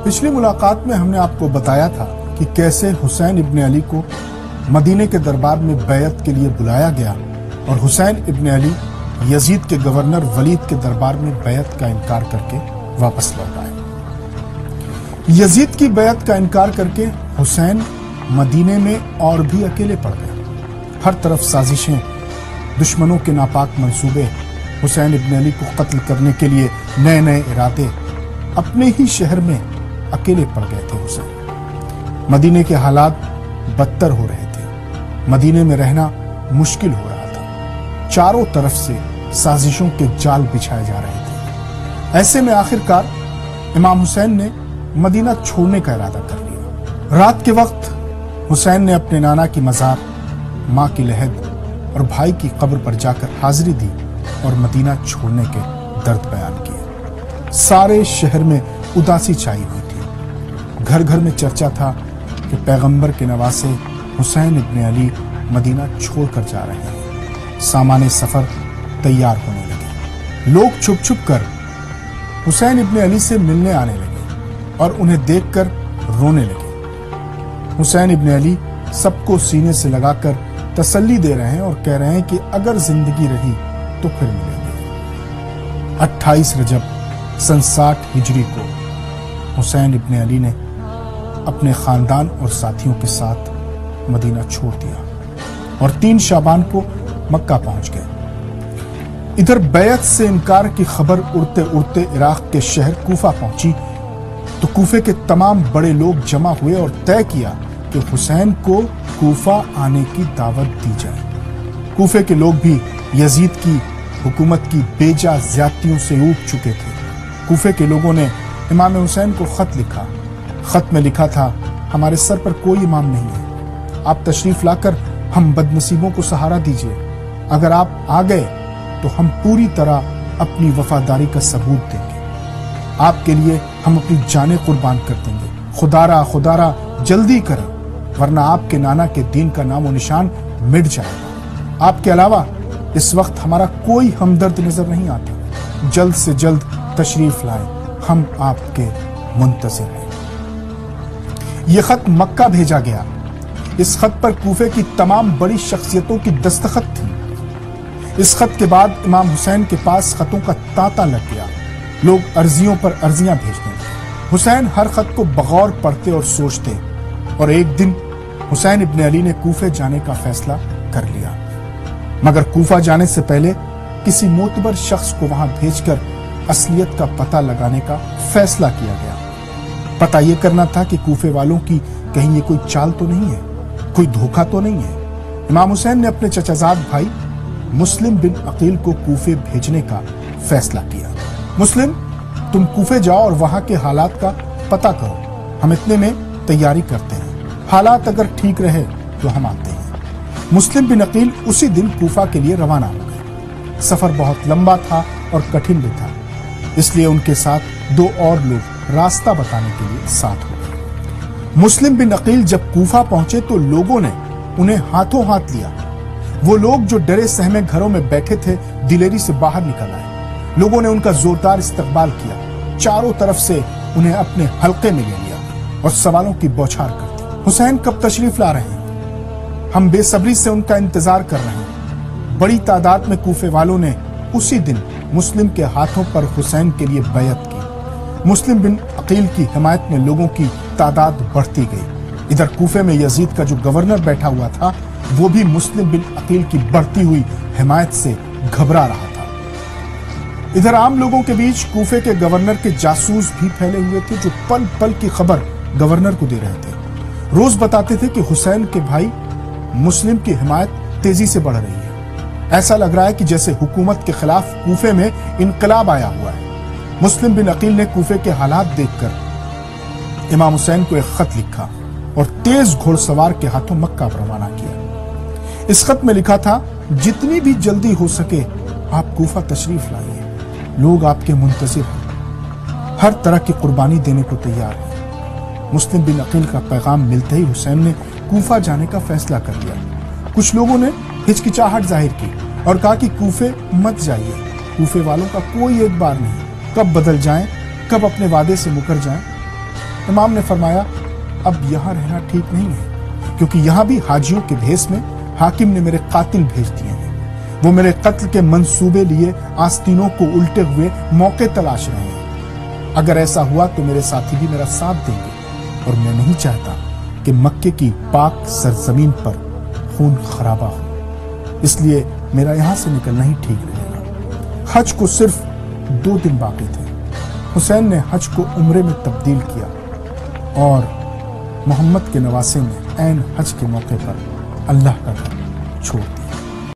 پچھلی ملاقات میں ہم نے آپ کو بتایا تھا کہ کیسے حسین ابن علی کو مدینے کے دربار میں بیعت کے لیے بلایا گیا اور حسین ابن علی یزید کے گورنر ولید کے دربار میں بیعت کا انکار کر کے واپس لوٹ آئے۔ یزید کی بیعت کا انکار کر کے حسین مدینے میں اور بھی اکیلے پڑ گئے۔ ہر طرف سازشیں، دشمنوں کے ناپاک منصوبے، حسین ابن علی کو قتل کرنے کے لیے نئے نئے ارادے، اپنے ہی شہر میں اکیلے پڑ گئے تھے حسین۔ مدینے کے حالات بدتر ہو رہے تھے، مدینے میں رہنا مشکل ہو رہا تھا، چاروں طرف سے سازشوں کے جال بچھائے جا رہے تھے۔ ایسے میں آخرکار امام حسین نے مدینہ چھوڑنے کا ارادہ کر لیا۔ رات کے وقت حسین نے اپنے نانا کی مزار، ماں کی لحد اور بھائی کی قبر پر جا کر حاضری دی اور مدینہ چھوڑنے کے درد بیان کیے۔ سارے شہر میں اداسی چھائی ہوئی تھی۔ گھر گھر میں چرچا تھا کہ پیغمبر کے نواسے حسین ابن علی مدینہ چھوڑ کر جا رہے ہیں۔ سامان سفر تیار ہونے لگے۔ لوگ چھپ چھپ کر حسین ابن علی سے ملنے آنے لگے اور انہیں دیکھ کر رونے لگے۔ حسین ابن علی سب کو سینے سے لگا کر تسلی دے رہے ہیں اور کہہ رہے ہیں کہ اگر زندگی رہی تو پھر ملیں گے۔ 28 رجب سن 60 ہجری کو حسین ابن علی نے اپنے خاندان اور ساتھیوں کے ساتھ مدینہ چھوڑ دیا اور 3 شعبان کو مکہ پہنچ گئے۔ ادھر بیعت سے انکار کی خبر اڑتے اڑتے عراق کے شہر کوفہ پہنچی تو کوفے کے تمام بڑے لوگ جمع ہوئے اور طے کیا کہ حسین کو کوفہ آنے کی دعوت دی جائے۔ کوفے کے لوگ بھی یزید کی حکومت کی بے جا زیادتیوں سے اوب چکے تھے۔ کوفے کے لوگوں نے امام حسین کو خط لکھا۔ خط میں لکھا تھا، ہمارے سر پر کوئی امام نہیں ہے، آپ تشریف لا کر ہم بد نصیبوں کو سہارا دیجئے۔ اگر آپ آ گئے تو ہم پوری طرح اپنی وفاداری کا ثبوت دیں گے، آپ کے لیے ہم اپنی جانیں قربان کر دیں گے۔ خدا را جلدی کریں ورنہ آپ کے نانا کے دین کا نام و نشان مٹ جائے گا۔ آپ کے علاوہ اس وقت ہمارا کوئی ہمدرد نظر نہیں آتا، جلد سے جلد تشریف لائیں، ہم آپ کے منتظر ہیں۔ یہ خط مکہ بھیجا گیا۔ اس خط پر کوفے کی تمام بڑی شخصیتوں کی دستخط تھی۔ اس خط کے بعد امام حسین کے پاس خطوں کا تانتا لگ گیا۔ لوگ عرضیوں پر عرضیاں بھیجنے لگے۔ حسین ہر خط کو بغور پڑھتے اور سوچتے اور ایک دن حسین ابن علی نے کوفے جانے کا فیصلہ کر لیا، مگر کوفہ جانے سے پہلے کسی معتبر شخص کو وہاں بھیج کر اصلیت کا پتہ لگانے کا فیصلہ کیا گیا۔ پتہ یہ کرنا تھا کہ کوفے والوں کی کہیں یہ کوئی چال تو نہیں ہے، کوئی دھوکہ تو نہیں ہے۔ امام حسین نے اپنے چچا زاد بھائی مسلم بن عقیل کو کوفے بھیجنے کا فیصلہ کیا۔ مسلم، تم کوفے جاؤ اور وہاں کے حالات کا پتہ کرو، ہم اتنے میں تیاری کرتے ہیں، حالات اگر ٹھیک رہے تو ہم آتے ہیں۔ مسلم بن عقیل اسی دن کوفہ کے لیے روانہ ہو گئے۔ سفر بہت لمبا تھا اور کٹھن بھی تھا، اس لیے ان کے ساتھ 2 اور لوگ راستہ بتانے کے لیے ساتھ ہو گئے۔ مسلم بن عقیل جب کوفہ پہنچے تو لوگوں نے انہیں ہاتھوں ہاتھ لیا۔ وہ لوگ جو ڈرے سہمے گھروں میں بیٹھے تھے دلیری سے باہر نکل آئے۔ لوگوں نے ان کا زوردار استقبال کیا، چاروں طرف سے انہیں اپنے حلقے میں لے لیا اور سوالوں کی بوچھار کر دی۔ حسین کب تشریف لا رہے ہیں؟ ہم بے صبری سے ان کا انتظار کر رہے ہیں۔ بڑی تعداد میں کوفے والوں نے اسی دن مسلم کے ہاتھوں پر حسین کے لیے بیعت کی۔ مسلم بن عقیل کی حمایت میں لوگوں کی تعداد بڑھتی گئی۔ ادھر کوفے میں یزید کا جو گورنر بیٹھا ہوا تھا وہ بھی مسلم بن عقیل کی بڑھتی ہوئی حمایت سے گھبرا رہا تھا۔ ادھر عام لوگوں کے بیچ کوفے کے گورنر کے جاسوس بھی پھیلے ہوئے تھے جو پل پل کی خبر گورنر کو دے رہے تھے۔ روز بتاتے تھے کہ حسین کے بھائی مسلم کی حمایت تیزی سے بڑھ رہی ہے۔ ایسا لگ رہا ہے کہ جیسے حکومت کے خلاف کوفے میں انقلاب آیا ہوا ہے۔ مسلم بن عقیل نے کوفے کے حالات دیکھ کر امام حسین کو ایک خط لکھا اور تیز گھوڑ سوار کے ہاتھوں مکہ پر روانہ کیا۔ اس خط میں لکھا تھا، جتنی بھی جلدی ہو سکے آپ کوفہ تشریف لائیے، لوگ آپ کے منتظر ہیں، ہر طرح کی قربانی دینے کو تیار ہیں۔ مسلم بن عقیل کا پیغام ملتے ہی حسین نے کوفہ جانے کا فیصلہ کر لیا۔ کچھ لوگوں نے ہچکچاہٹ ظاہر کی اور کہا کہ کوفے مت جائیے، کوفے والوں کا کوئی اعتبار نہیں، کب بدل جائیں، کب اپنے وعدے سے مکر جائیں۔ امام نے فرمایا اب یہاں رہنا ٹھیک نہیں ہے، کیونکہ یہاں بھی حاجیوں کے بھیس میں حاکم نے میرے قاتل بھیج دیے ہیں۔ وہ میرے قتل کے منصوبے لیے آستینوں کو الٹے ہوئے موقع تلاش رہے ہیں۔ اگر ایسا ہوا تو میرے ساتھی بھی میرا ساتھ دیں گے، اور میں نہیں چاہتا کہ مکے کی پاک سرزمین پر خون خرابہ ہو، اس لیے میرا یہاں سے نکلنا ہی ٹھیک رہے گا۔ حج کو صرف 2 دن باقی تھے۔ حسین نے حج کو عمرے میں تبدیل کیا اور محمد کے نواسے نے عین حج کے موقع پر اللہ کا گھر چھوڑ دیا۔